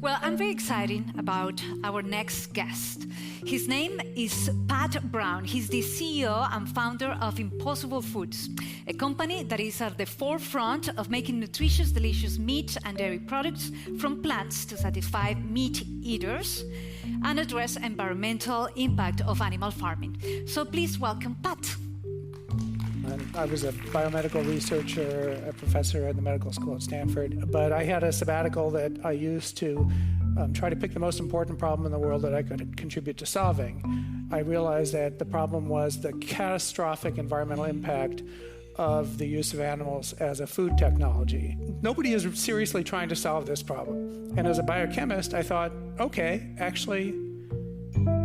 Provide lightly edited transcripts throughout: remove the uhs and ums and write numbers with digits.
Well, I'm very excited about our next guest. His name is Pat Brown. He's the CEO and founder of Impossible Foods, a company that is at the forefront of making nutritious, delicious meat and dairy products from plants to satisfy meat eaters and address environmental impact of animal farming. So please welcome Pat. I was a biomedical researcher, a professor at the medical school at Stanford, but I had a sabbatical that I used to try to pick the most important problem in the world that I could contribute to solving. I realized that the problem was the catastrophic environmental impact of the use of animals as a food technology. Nobody is seriously trying to solve this problem. And as a biochemist, I thought, okay, actually,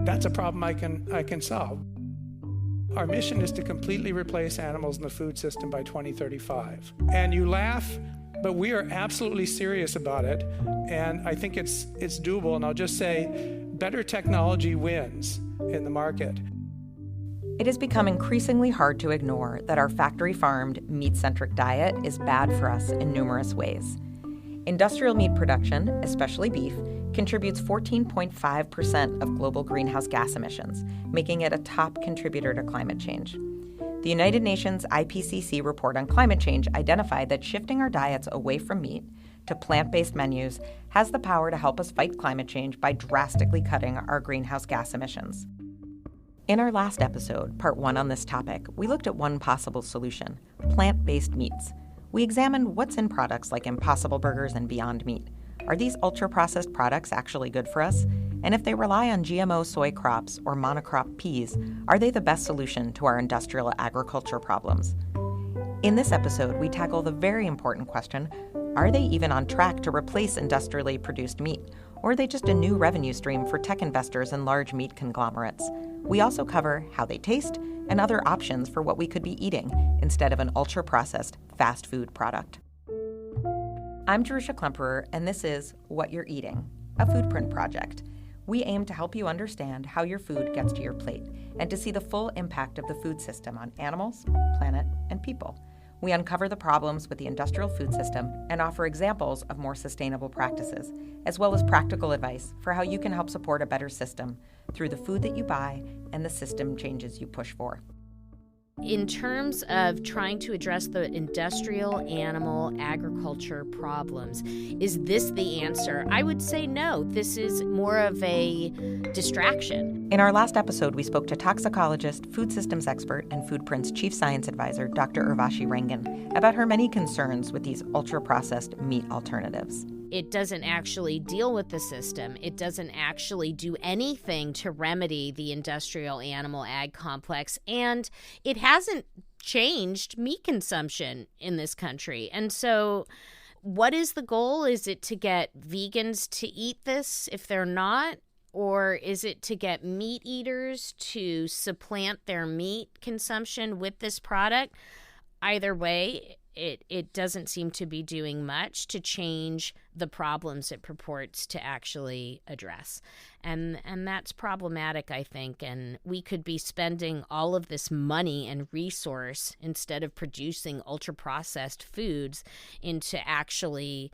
that's a problem I can solve. Our mission is to completely replace animals in the food system by 2035. And you laugh, but we are absolutely serious about it. And I think it's doable. And I'll just say, better technology wins in the market. It has become increasingly hard to ignore that our factory-farmed, meat-centric diet is bad for us in numerous ways. Industrial meat production, especially beef, contributes 14.5% of global greenhouse gas emissions, making it a top contributor to climate change. The United Nations IPCC report on climate change identified that shifting our diets away from meat to plant-based menus has the power to help us fight climate change by drastically cutting our greenhouse gas emissions. In our last episode, part 1 on this topic, we looked at one possible solution: plant-based meats. We examined what's in products like Impossible Burgers and Beyond Meat. Are these ultra-processed products actually good for us? And if they rely on GMO soy crops or monocrop peas, are they the best solution to our industrial agriculture problems? In this episode, we tackle the very important question, are they even on track to replace industrially produced meat? Or are they just a new revenue stream for tech investors and large meat conglomerates? We also cover how they taste and other options for what we could be eating instead of an ultra-processed fast food product. I'm Jerusha Klemperer, and this is What You're Eating, a foodprint project. We aim to help you understand how your food gets to your plate and to see the full impact of the food system on animals, planet, and people. We uncover the problems with the industrial food system and offer examples of more sustainable practices, as well as practical advice for how you can help support a better system through the food that you buy and the system changes you push for. In terms of trying to address the industrial animal agriculture problems, is this the answer? I would say no. This is more of a distraction. In our last episode, we spoke to toxicologist, food systems expert, and Foodprint's chief science advisor, Dr. Urvashi Rangan, about her many concerns with these ultra-processed meat alternatives. It doesn't actually deal with the system. It doesn't actually do anything to remedy the industrial animal ag complex. And it hasn't changed meat consumption in this country. And so what is the goal? Is it to get vegans to eat this if they're not? Or is it to get meat eaters to supplant their meat consumption with this product? Either way, it doesn't seem to be doing much to change the problems it purports to actually address. And that's problematic, I think. And we could be spending all of this money and resource instead of producing ultra-processed foods into actually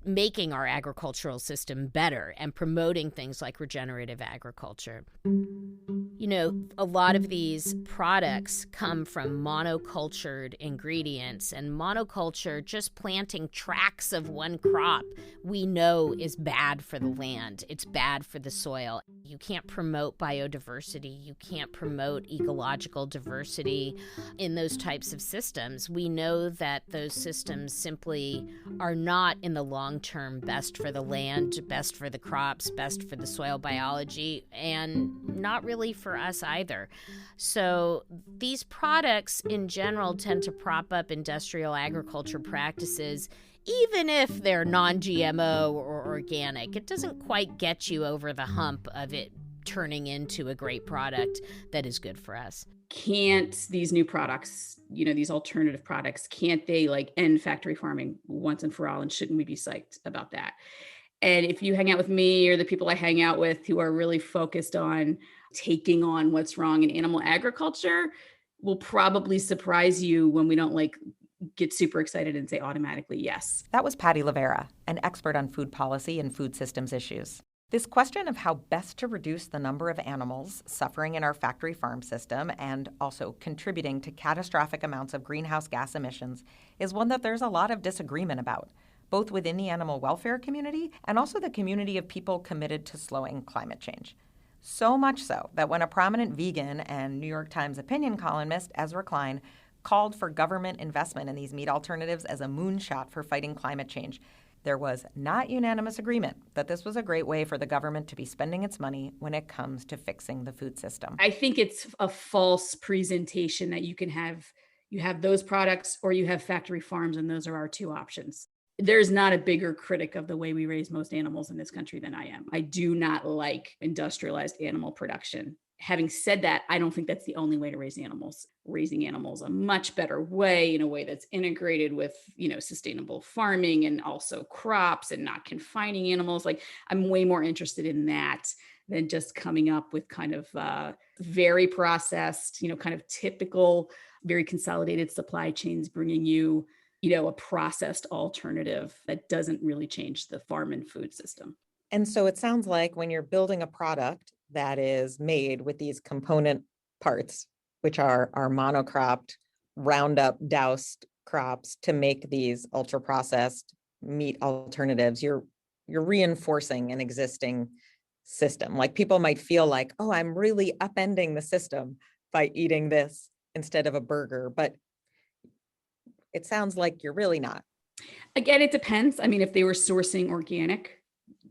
making our agricultural system better and promoting things like regenerative agriculture. You know, a lot of these products come from monocultured ingredients, and monoculture, just planting tracts of one crop, we know is bad for the land. It's bad for the soil. You can't promote biodiversity. You can't promote ecological diversity in those types of systems. We know that those systems simply are not in the long term best for the land, best for the crops, best for the soil biology, and not really for us either. So these products in general tend to prop up industrial agriculture practices, even if they're non-GMO or organic. It doesn't quite get you over the hump of it turning into a great product that is good for us. Can't these new products, these alternative products, can't they end factory farming once and for all? And shouldn't we be psyched about that? And if you hang out with me or the people I hang out with who are really focused on taking on what's wrong in animal agriculture, will probably surprise you when we don't get super excited and say automatically yes. That was Patty Lavera, an expert on food policy and food systems issues. This question of how best to reduce the number of animals suffering in our factory farm system and also contributing to catastrophic amounts of greenhouse gas emissions is one that there's a lot of disagreement about, both within the animal welfare community and also the community of people committed to slowing climate change. So much so that when a prominent vegan and New York Times opinion columnist, Ezra Klein, called for government investment in these meat alternatives as a moonshot for fighting climate change, there was not unanimous agreement that this was a great way for the government to be spending its money when it comes to fixing the food system. I think it's a false presentation that you have those products or you have factory farms, and those are our two options. There's not a bigger critic of the way we raise most animals in this country than I am. I do not like industrialized animal production. Having said that, I don't think that's the only way to raise animals. Raising animals a much better way, in a way that's integrated with, sustainable farming and also crops and not confining animals. Like, I'm way more interested in that than just coming up with kind of very processed, kind of typical, very consolidated supply chains bringing you, a processed alternative that doesn't really change the farm and food system. And so it sounds like when you're building a product that is made with these component parts, which are monocropped, Roundup doused crops to make these ultra processed meat alternatives, you're reinforcing an existing system. Like, people might feel like, oh, I'm really upending the system by eating this instead of a burger, but it sounds like you're really not. Again, it depends. I mean, if they were sourcing organic,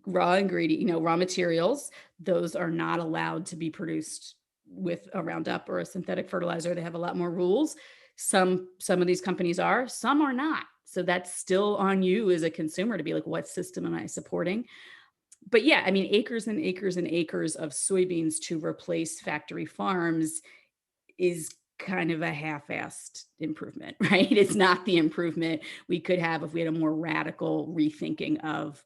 raw ingredient, raw materials, those are not allowed to be produced with a Roundup or a synthetic fertilizer. They have a lot more rules. Some of these companies are, some are not. So that's still on you as a consumer to be like, what system am I supporting? But yeah, I mean, acres and acres and acres of soybeans to replace factory farms is kind of a half-assed improvement, right? It's not the improvement we could have if we had a more radical rethinking of,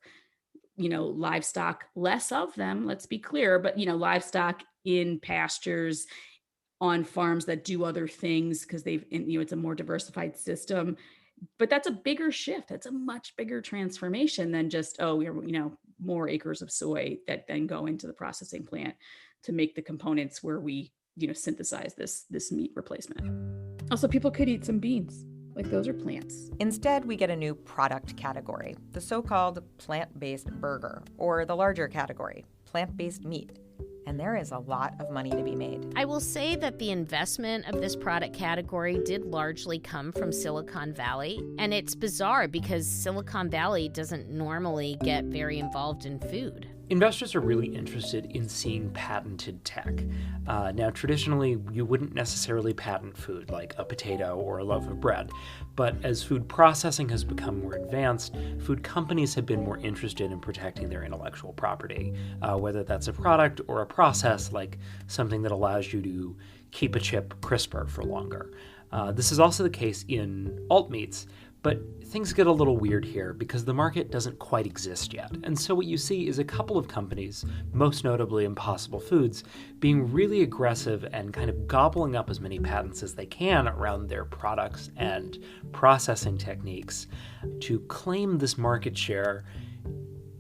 livestock, less of them, let's be clear, but, livestock in pastures on farms that do other things because it's a more diversified system. But that's a bigger shift. That's a much bigger transformation than just, we're, more acres of soy that then go into the processing plant to make the components where we synthesize this meat replacement. Also, people could eat some beans. Like, those are plants. Instead, we get a new product category, the so-called plant-based burger, or the larger category, plant-based meat. And there is a lot of money to be made. I will say that the investment of this product category did largely come from Silicon Valley. And it's bizarre because Silicon Valley doesn't normally get very involved in food. Investors are really interested in seeing patented tech. Now, traditionally, you wouldn't necessarily patent food like a potato or a loaf of bread. But as food processing has become more advanced, food companies have been more interested in protecting their intellectual property, whether that's a product or a process, like something that allows you to keep a chip crisper for longer. This is also the case in alt meats, but things get a little weird here because the market doesn't quite exist yet. And so what you see is a couple of companies, most notably Impossible Foods, being really aggressive and kind of gobbling up as many patents as they can around their products and processing techniques to claim this market share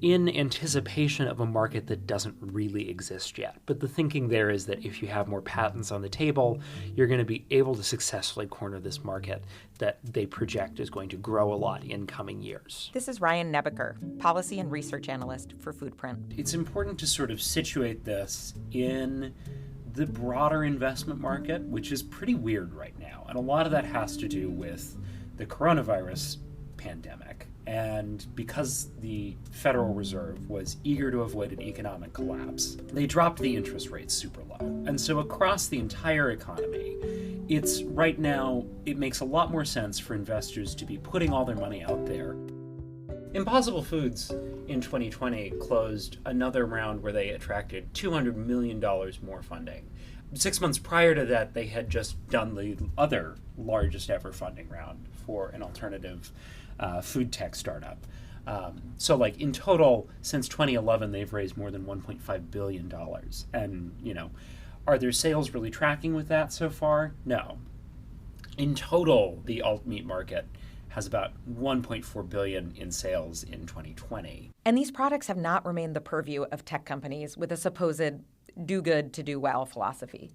in anticipation of a market that doesn't really exist yet. But the thinking there is that if you have more patents on the table, you're going to be able to successfully corner this market that they project is going to grow a lot in coming years. This is Ryan Nebeker, policy and research analyst for Foodprint. It's important to sort of situate this in the broader investment market, which is pretty weird right now. And a lot of that has to do with the coronavirus pandemic. And because the Federal Reserve was eager to avoid an economic collapse, they dropped the interest rates super low. And so across the entire economy, right now, it makes a lot more sense for investors to be putting all their money out there. Impossible Foods in 2020 closed another round where they attracted $200 million more funding. 6 months prior to that, they had just done the other largest ever funding round for an alternative food tech startup. So like in total, since 2011, they've raised more than $1.5 billion. And, are their sales really tracking with that so far? No. In total, the alt meat market has about 1.4 billion in sales in 2020. And these products have not remained the purview of tech companies with a supposed do good to do well philosophy.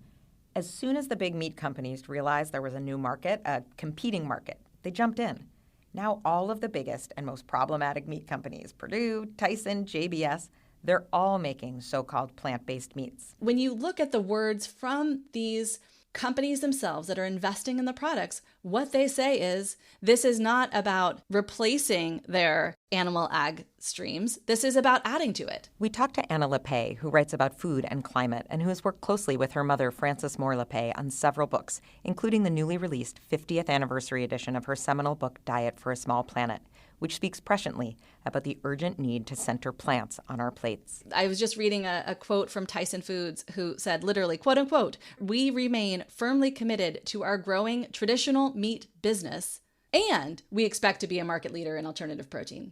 As soon as the big meat companies realized there was a new market, a competing market, they jumped in. Now all of the biggest and most problematic meat companies, Purdue, Tyson, JBS, they're all making so-called plant-based meats. When you look at the words from these companies themselves that are investing in the products, what they say is this is not about replacing their animal ag streams. This is about adding to it. We talked to Anna Lepay, who writes about food and climate and who has worked closely with her mother, Frances Moore Lepay, on several books, including the newly released 50th anniversary edition of her seminal book, Diet for a Small Planet, which speaks presciently about the urgent need to center plants on our plates. I was just reading a quote from Tyson Foods who said, literally, quote unquote, "We remain firmly committed to our growing traditional meat business, and we expect to be a market leader in alternative protein."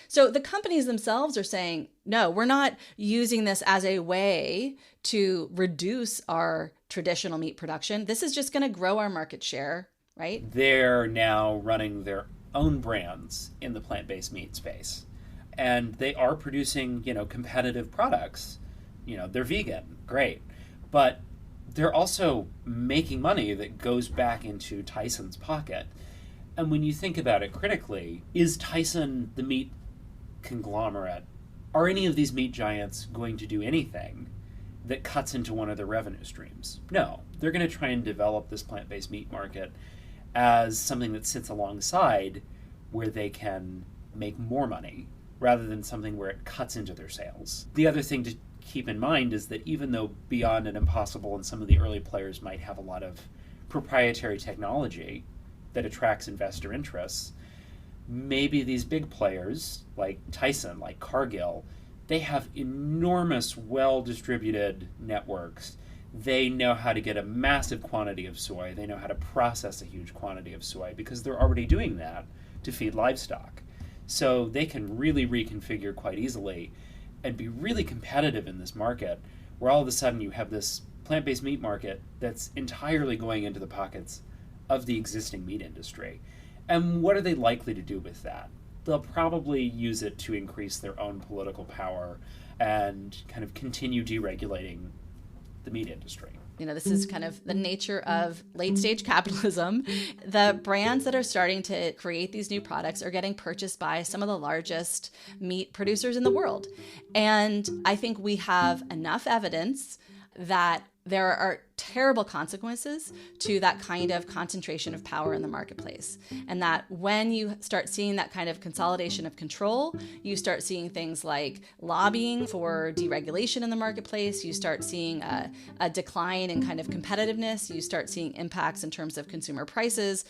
So the companies themselves are saying, no, we're not using this as a way to reduce our traditional meat production. This is just going to grow our market share, right? They're now running their own brands in the plant-based meat space, and they are producing, competitive products. They're vegan, great, but they're also making money that goes back into Tyson's pocket. And when you think about it critically, is Tyson the meat conglomerate? Are any of these meat giants going to do anything that cuts into one of their revenue streams? No, they're going to try and develop this plant-based meat market as something that sits alongside where they can make more money rather than something where it cuts into their sales. The other thing to keep in mind is that even though Beyond and Impossible and some of the early players might have a lot of proprietary technology that attracts investor interests, maybe these big players like Tyson, like Cargill, they have enormous, well-distributed networks. They know how to get a massive quantity of soy. They know how to process a huge quantity of soy because they're already doing that to feed livestock. So they can really reconfigure quite easily and be really competitive in this market, where all of a sudden you have this plant-based meat market that's entirely going into the pockets of the existing meat industry. And what are they likely to do with that? They'll probably use it to increase their own political power and kind of continue deregulating the meat industry. This is kind of the nature of late stage capitalism. The brands that are starting to create these new products are getting purchased by some of the largest meat producers in the world. And I think we have enough evidence that there are terrible consequences to that kind of concentration of power in the marketplace. And that when you start seeing that kind of consolidation of control, you start seeing things like lobbying for deregulation in the marketplace, you start seeing a decline in kind of competitiveness, you start seeing impacts in terms of consumer prices.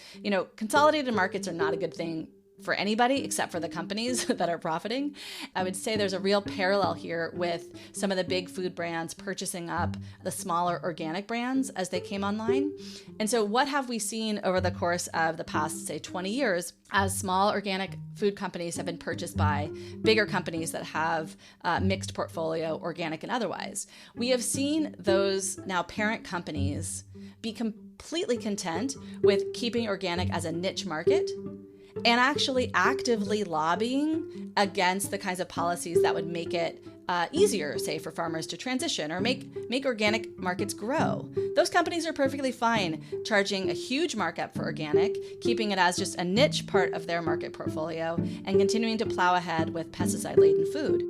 Consolidated markets are not a good thing for anybody except for the companies that are profiting. I would say there's a real parallel here with some of the big food brands purchasing up the smaller organic brands as they came online. And so what have we seen over the course of the past, say, 20 years as small organic food companies have been purchased by bigger companies that have mixed portfolio, organic and otherwise? We have seen those now parent companies be completely content with keeping organic as a niche market and actually actively lobbying against the kinds of policies that would make it easier, say, for farmers to transition or make organic markets grow. Those companies are perfectly fine charging a huge markup for organic, keeping it as just a niche part of their market portfolio, and continuing to plow ahead with pesticide-laden food.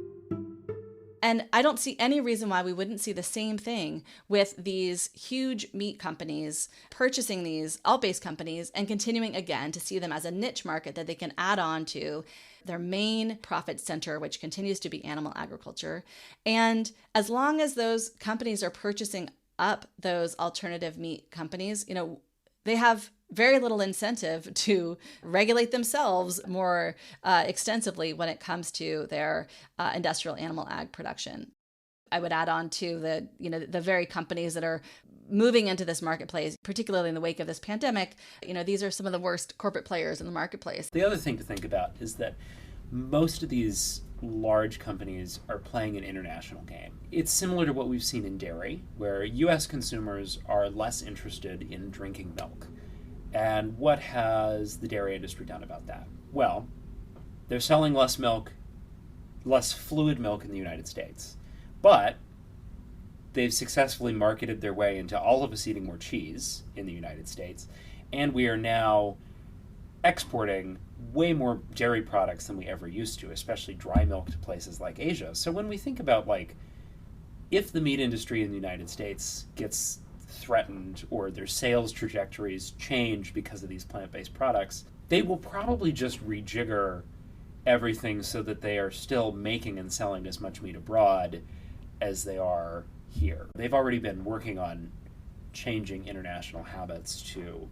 And I don't see any reason why we wouldn't see the same thing with these huge meat companies purchasing these alt-based companies and continuing again to see them as a niche market that they can add on to their main profit center, which continues to be animal agriculture. And as long as those companies are purchasing up those alternative meat companies, they have very little incentive to regulate themselves more extensively when it comes to their industrial animal ag production. I would add on to the very companies that are moving into this marketplace, particularly in the wake of this pandemic. These are some of the worst corporate players in the marketplace. The other thing to think about is that most of these large companies are playing an international game. It's similar to what we've seen in dairy, where U.S. consumers are less interested in drinking milk. And what has the dairy industry done about that? Well, they're selling less milk, less fluid milk in the United States. But they've successfully marketed their way into all of us eating more cheese in the United States. And we are now exporting way more dairy products than we ever used to, especially dry milk to places like Asia. So when we think about, like, if the meat industry in the United States gets threatened or their sales trajectories change because of these plant-based products, they will probably just rejigger everything so that they are still making and selling as much meat abroad as they are here. They've already been working on changing international habits to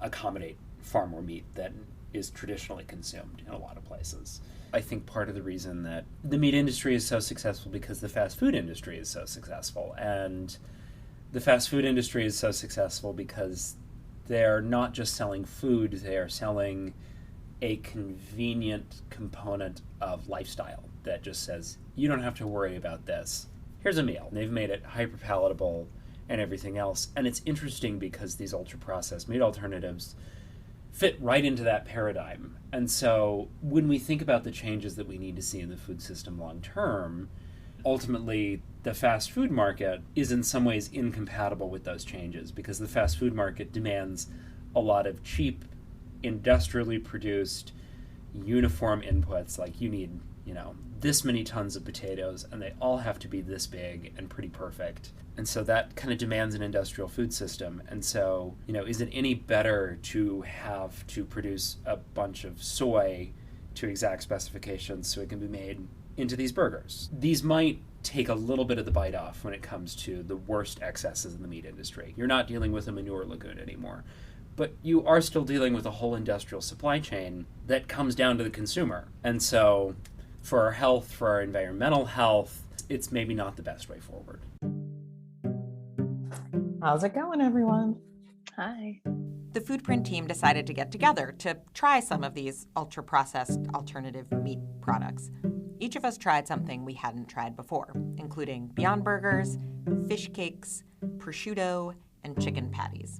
accommodate far more meat than is traditionally consumed in a lot of places. I think part of the reason that the meat industry is so successful because the fast food industry is so successful. And the fast food industry is so successful because they're not just selling food, they are selling a convenient component of lifestyle that just says, you don't have to worry about this. Here's a meal. They've made it hyper palatable and everything else. And it's interesting because these ultra-processed meat alternatives fit right into that paradigm. And so when we think about the changes that we need to see in the food system long term, ultimately the fast food market is in some ways incompatible with those changes because the fast food market demands a lot of cheap, industrially produced, uniform inputs. Like you need, this many tons of potatoes and they all have to be this big and pretty perfect. And so that kind of demands an industrial food system. And so, is it any better to have to produce a bunch of soy to exact specifications so it can be made into these burgers? These might take a little bit of the bite off when it comes to the worst excesses in the meat industry. You're not dealing with a manure lagoon anymore, but you are still dealing with a whole industrial supply chain that comes down to the consumer. And so for our health, for our environmental health, it's maybe not the best way forward. How's it going, everyone? Hi. The Foodprint team decided to get together to try some of these ultra-processed alternative meat products. Each of us tried something we hadn't tried before, including Beyond Burgers, fish cakes, prosciutto, and chicken patties.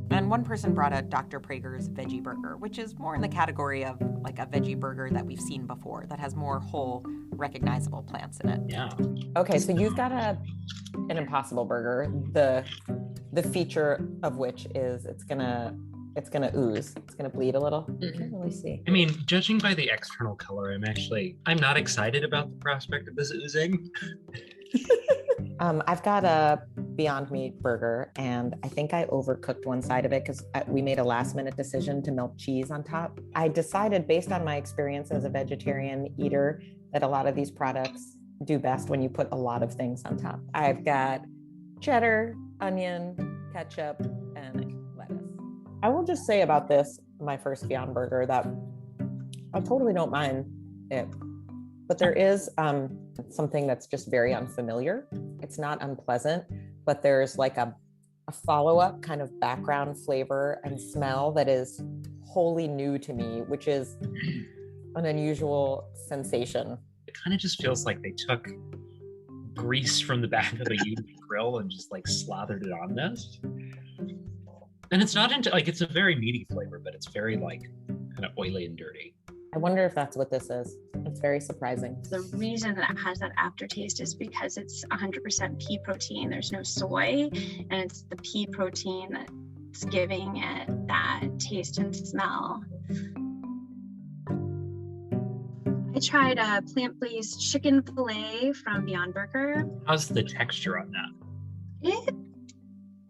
And one person brought a Dr. Prager's veggie burger, which is more in the category of like a veggie burger that we've seen before, that has more whole, recognizable plants in it. Yeah. Okay, so you've got an Impossible Burger, the feature of which is it's gonna ooze. It's gonna bleed a little. You can't really see. I mean, judging by the external color, I'm not excited about the prospect of this oozing. I've got a Beyond Meat burger, and I think I overcooked one side of it because we made a last-minute decision to melt cheese on top. I decided, based on my experience as a vegetarian eater, that a lot of these products do best when you put a lot of things on top. I've got cheddar, onion, ketchup, and lettuce. I will just say about this, my first Beyond Burger, that I totally don't mind it. But there is something that's just very unfamiliar. It's not unpleasant, but there's like a follow-up kind of background flavor and smell that is wholly new to me, which is an unusual sensation. It kind of just feels like they took grease from the back of a used grill and just like slathered it on this. And it's not it's a very meaty flavor, but it's very like kind of oily and dirty. I wonder if that's what this is. It's very surprising. The reason that it has that aftertaste is because it's 100% pea protein. There's no soy, and it's the pea protein that's giving it that taste and smell. I tried a plant-based chicken fillet from Beyond Burger. How's the texture on that? It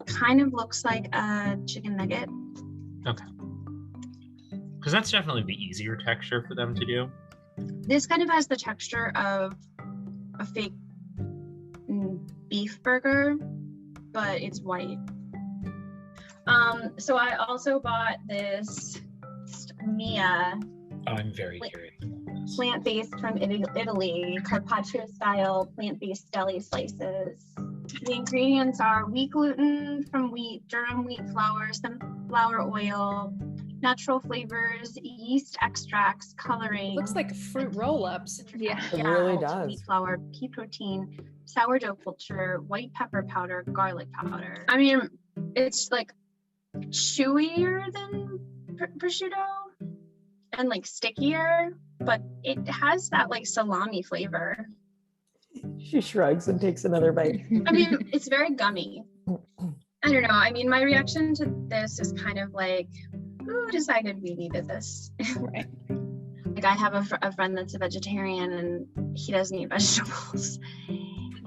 kind of looks like a chicken nugget. Okay. Because that's definitely the easier texture for them to do. This kind of has the texture of a fake beef burger, but it's white. So I also bought this Mia. Oh, I'm very curious about this. Plant-based from Italy, carpaccio style plant-based deli slices. The ingredients are wheat gluten from wheat, durum wheat flour, sunflower oil, natural flavors, yeast extracts, coloring. Looks like fruit roll-ups. Yeah, It really does. Wheat flour, pea protein, sourdough culture, white pepper powder, garlic powder. I mean, it's like chewier than prosciutto and like stickier, but it has that like salami flavor. She shrugs and takes another bite. I mean, it's very gummy. I don't know. I mean, my reaction to this is kind of like, who decided we needed this? Right. Like, I have a friend that's a vegetarian and he doesn't eat vegetables.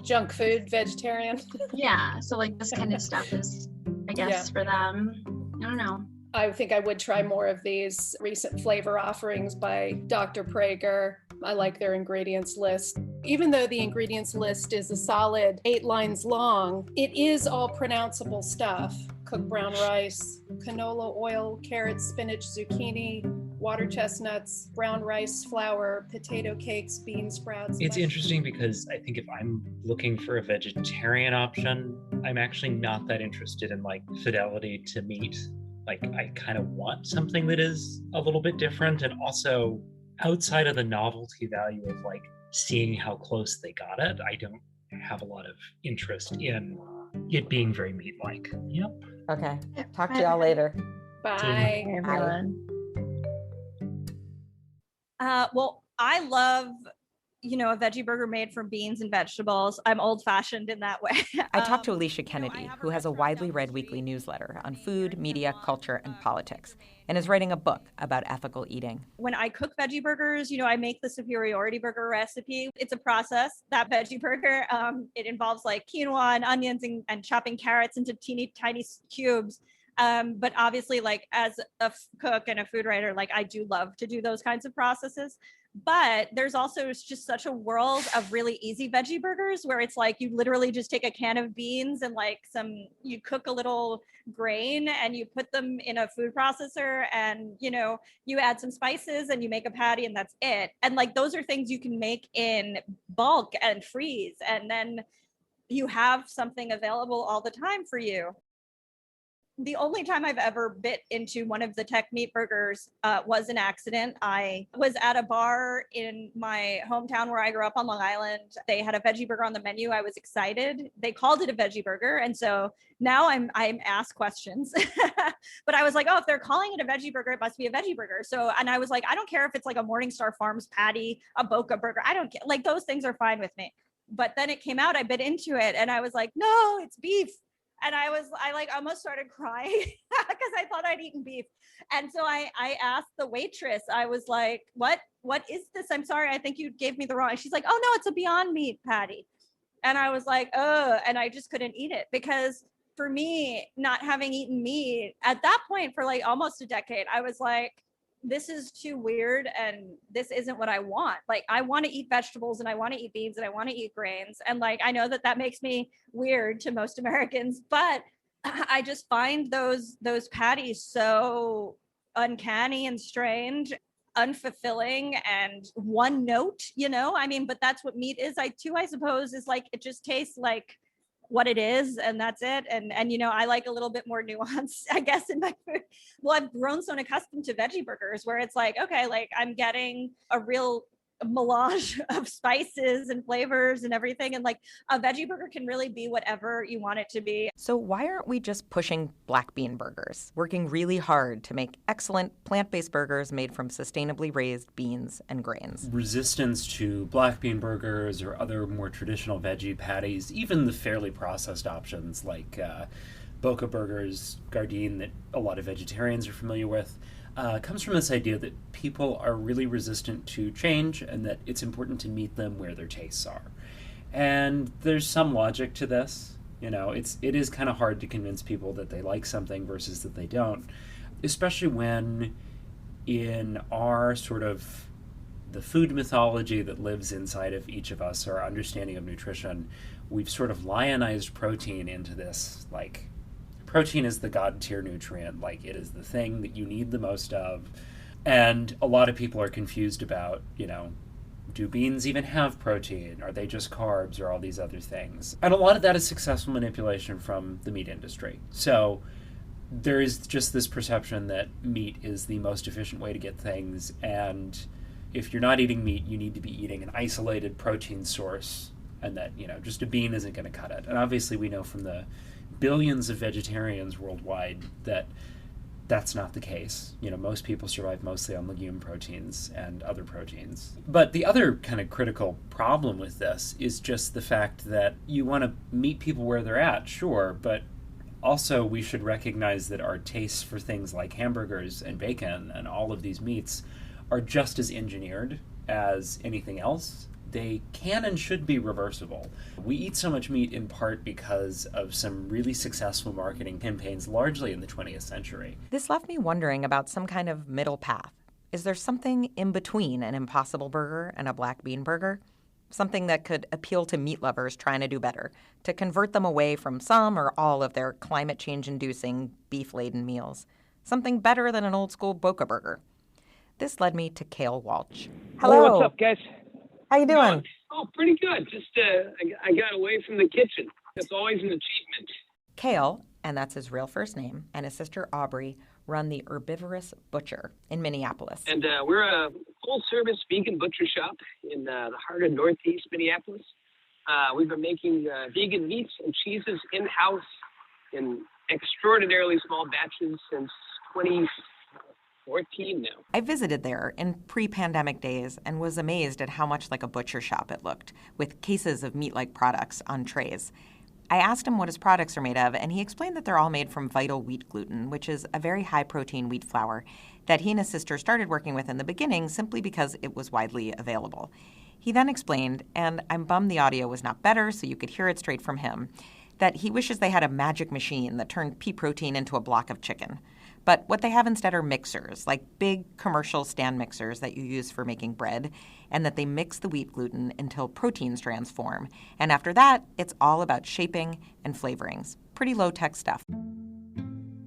Junk food, vegetarian. Yeah. So, like, this kind of stuff is, I guess, for them. I don't know. I think I would try more of these recent flavor offerings by Dr. Prager. I like their ingredients list. Even though the ingredients list is a solid 8 lines long, it is all pronounceable stuff. Cooked brown rice, canola oil, carrots, spinach, zucchini, water chestnuts, brown rice, flour, potato cakes, bean sprouts. It's interesting because I think if I'm looking for a vegetarian option, I'm actually not that interested in like fidelity to meat. Like, I kind of want something that is a little bit different, and also outside of the novelty value of like seeing how close they got it, I don't have a lot of interest in it being very meat-like. Yep. Okay. Talk to y'all later. Bye. Everyone. Well, I love, a veggie burger made from beans and vegetables. I'm old-fashioned in that way. I talked to Alicia Kennedy, who has a widely read weekly newsletter on food, media, culture, and politics, and is writing a book about ethical eating. When I cook veggie burgers, I make the superiority burger recipe. It's a process, that veggie burger. It involves like quinoa and onions and chopping carrots into teeny tiny cubes. But obviously, like as a cook and a food writer, like I do love to do those kinds of processes. But there's also just such a world of really easy veggie burgers where it's like you literally just take a can of beans and like you cook a little grain and you put them in a food processor and, you add some spices and you make a patty and that's it. And like those are things you can make in bulk and freeze. And then you have something available all the time for you. The only time I've ever bit into one of the tech meat burgers was an accident. I was at a bar in my hometown where I grew up on Long Island. They had a veggie burger on the menu. I was excited. They called it a veggie burger. And so now I'm asked questions. But I was like, oh, if they're calling it a veggie burger, it must be a veggie burger. So, and I was like, I don't care if it's like a Morningstar Farms patty, a Boca burger. I don't care. Like those things are fine with me. But then it came out, I bit into it and I was like, no, it's beef. And I almost started crying because I thought I'd eaten beef. And so I asked the waitress, I was like, what is this? I'm sorry, I think you gave me the wrong. And she's like, oh no, it's a Beyond Meat patty. And I was like, oh, and I just couldn't eat it because for me, not having eaten meat at that point for like almost a decade, I was like, this is too weird and this isn't what I want. Like I want to eat vegetables and I want to eat beans and I want to eat grains. And like, I know that makes me weird to most Americans, but I just find those patties so uncanny and strange, unfulfilling and one note, but that's what meat is. I suppose is like, it just tastes like what it is and that's it. And I like a little bit more nuance, I guess, in my food. Well, I've grown so accustomed to veggie burgers where it's like, okay, like I'm getting a real melange of spices and flavors and everything. And like a veggie burger can really be whatever you want it to be. So why aren't we just pushing black bean burgers, working really hard to make excellent plant-based burgers made from sustainably raised beans and grains? Resistance to black bean burgers or other more traditional veggie patties, even the fairly processed options like Boca burgers, Gardein, that a lot of vegetarians are familiar with, comes from this idea that people are really resistant to change and that it's important to meet them where their tastes are. And there's some logic to this. It is kind of hard to convince people that they like something versus that they don't, especially when in our sort of the food mythology that lives inside of each of us, our understanding of nutrition, we've sort of lionized protein into this, like, protein is the god tier nutrient, like it is the thing that you need the most of. And a lot of people are confused about, do beans even have protein? Are they just carbs or all these other things? And a lot of that is successful manipulation from the meat industry. So there is just this perception that meat is the most efficient way to get things. And if you're not eating meat, you need to be eating an isolated protein source, and that, just a bean isn't going to cut it. And obviously we know from the billions of vegetarians worldwide that that's not the case. Most people survive mostly on legume proteins and other proteins. But the other kind of critical problem with this is just the fact that you want to meet people where they're at, sure, but also we should recognize that our tastes for things like hamburgers and bacon and all of these meats are just as engineered as anything else. They can and should be reversible. We eat so much meat in part because of some really successful marketing campaigns, largely in the 20th century. This left me wondering about some kind of middle path. Is there something in between an Impossible Burger and a black bean burger? Something that could appeal to meat lovers trying to do better, to convert them away from some or all of their climate change-inducing, beef-laden meals. Something better than an old-school Boca burger. This led me to Cale Walsh. Hello. Hey, what's up, guys? How you doing? Oh, pretty good. Just I got away from the kitchen. That's always an achievement. Cale, and that's his real first name, and his sister Aubrey run the Herbivorous Butcher in Minneapolis. And we're a full-service vegan butcher shop in the heart of Northeast Minneapolis. We've been making vegan meats and cheeses in-house in extraordinarily small batches since 2014 now. I visited there in pre-pandemic days and was amazed at how much like a butcher shop it looked, with cases of meat-like products on trays. I asked him what his products are made of, and he explained that they're all made from vital wheat gluten, which is a very high-protein wheat flour that he and his sister started working with in the beginning simply because it was widely available. He then explained, and I'm bummed the audio was not better so you could hear it straight from him, that he wishes they had a magic machine that turned pea protein into a block of chicken. But what they have instead are mixers, like big commercial stand mixers that you use for making bread, and that they mix the wheat gluten until protein strands form. And after that, it's all about shaping and flavorings. Pretty low-tech stuff.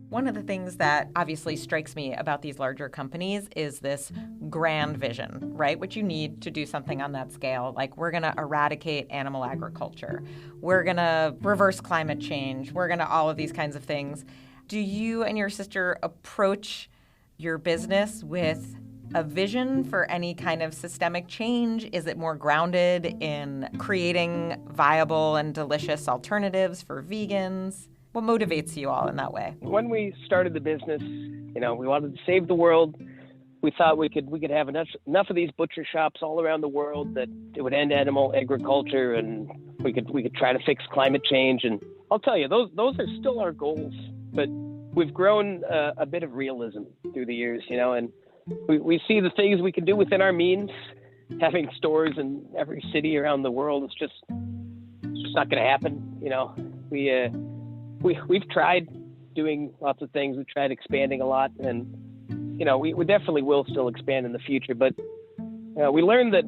One of the things that obviously strikes me about these larger companies is this grand vision, right? Which you need to do something on that scale. Like, we're going to eradicate animal agriculture. We're going to reverse climate change. We're going to all of these kinds of things. Do you and your sister approach your business with a vision for any kind of systemic change? Is it more grounded in creating viable and delicious alternatives for vegans? What motivates you all in that way? When we started the business, we wanted to save the world. We thought we could have enough of these butcher shops all around the world that it would end animal agriculture, and we could try to fix climate change. And I'll tell you, those are still our goals. But we've grown a bit of realism through the years, and we see the things we can do within our means. Having stores in every city around the world is just not going to happen. We've tried doing lots of things. We've tried expanding a lot, and we definitely will still expand in the future. But we learned that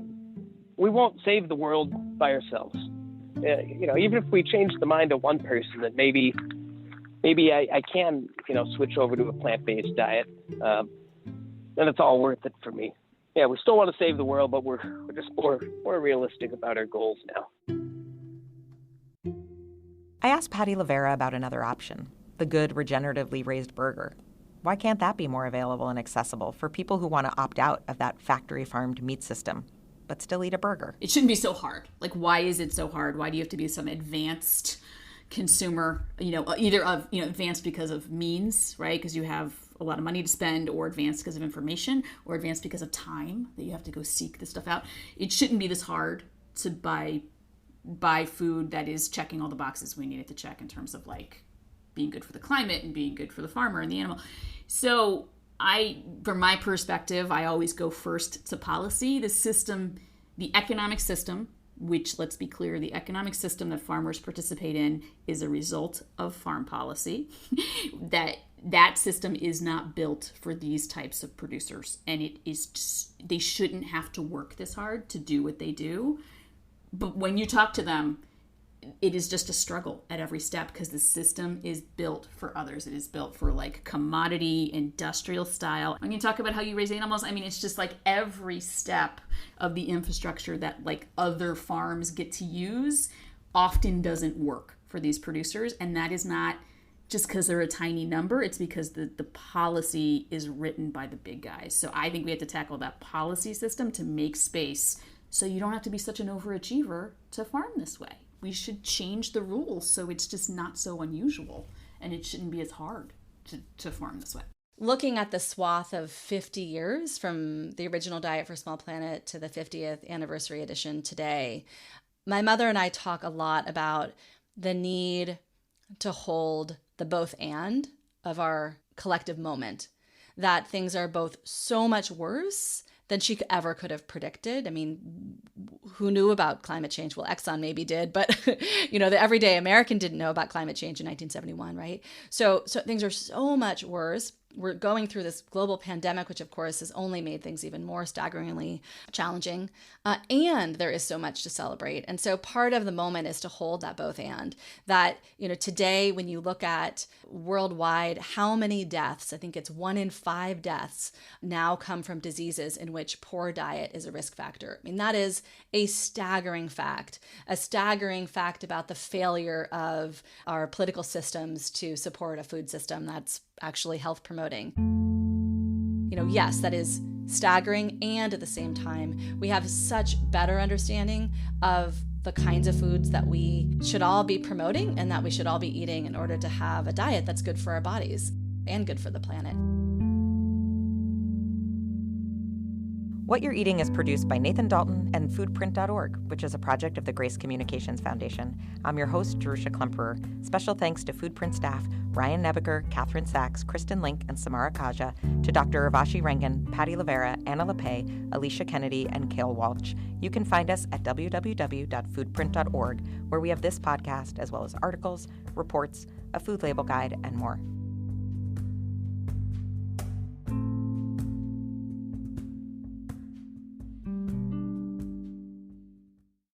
we won't save the world by ourselves. Even if we change the mind of one person, that maybe I can, switch over to a plant-based diet, then it's all worth it for me. Yeah, we still want to save the world, but we're just more realistic about our goals now. I asked Patty Lavera about another option, the good regeneratively raised burger. Why can't that be more available and accessible for people who want to opt out of that factory-farmed meat system, but still eat a burger? It shouldn't be so hard. Like, why is it so hard? Why do you have to be some advanced consumer, either of, advanced because of means, right? Because you have a lot of money to spend, or advanced because of information, or advanced because of time that you have to go seek this stuff out. It shouldn't be this hard to buy food that is checking all the boxes we need it to check in terms of like being good for the climate and being good for the farmer and the animal. So from my perspective, I always go first to policy. The system, the economic system, which, let's be clear, the economic system that farmers participate in is a result of farm policy. that system is not built for these types of producers, and they shouldn't have to work this hard to do what they do. But when you talk to them, it is just a struggle at every step because the system is built for others. It is built for like commodity, industrial style. When you talk about how you raise animals, it's just like every step of the infrastructure that like other farms get to use often doesn't work for these producers. And that is not just because they're a tiny number. It's because the policy is written by the big guys. So I think we have to tackle that policy system to make space so you don't have to be such an overachiever to farm this way. we should change the rules so it's just not so unusual and it shouldn't be as hard to farm this way. Looking at the swath of 50 years from the original Diet for Small Planet to the 50th anniversary edition today, my mother and I talk a lot about the need to hold the both and of our collective moment, that things are both so much worse than she ever could have predicted. I mean, who knew about climate change? Well, Exxon maybe did, but the everyday American didn't know about climate change in 1971, right? So things are so much worse. We're going through this global pandemic, which of course has only made things even more staggeringly challenging. And there is so much to celebrate. And so part of the moment is to hold that both and. That, today when you look at worldwide, how many deaths, I think it's 1 in 5 deaths now come from diseases in which poor diet is a risk factor. I mean, that is a staggering fact about the failure of our political systems to support a food system that's actually health promoting. Yes, that is staggering, and at the same time, we have such better understanding of the kinds of foods that we should all be promoting and that we should all be eating in order to have a diet that's good for our bodies and good for the planet. What You're Eating is produced by Nathan Dalton and foodprint.org, which is a project of the Grace Communications Foundation. I'm your host, Jerusha Klemperer. Special thanks to Foodprint staff Ryan Nebeker, Catherine Sachs, Kristen Link, and Samara Kaja, to Dr. Urvashi Rangan, Patty Lavera, Anna LePay, Alicia Kennedy, and Kale Walsh. You can find us at www.foodprint.org, where we have this podcast, as well as articles, reports, a food label guide, and more.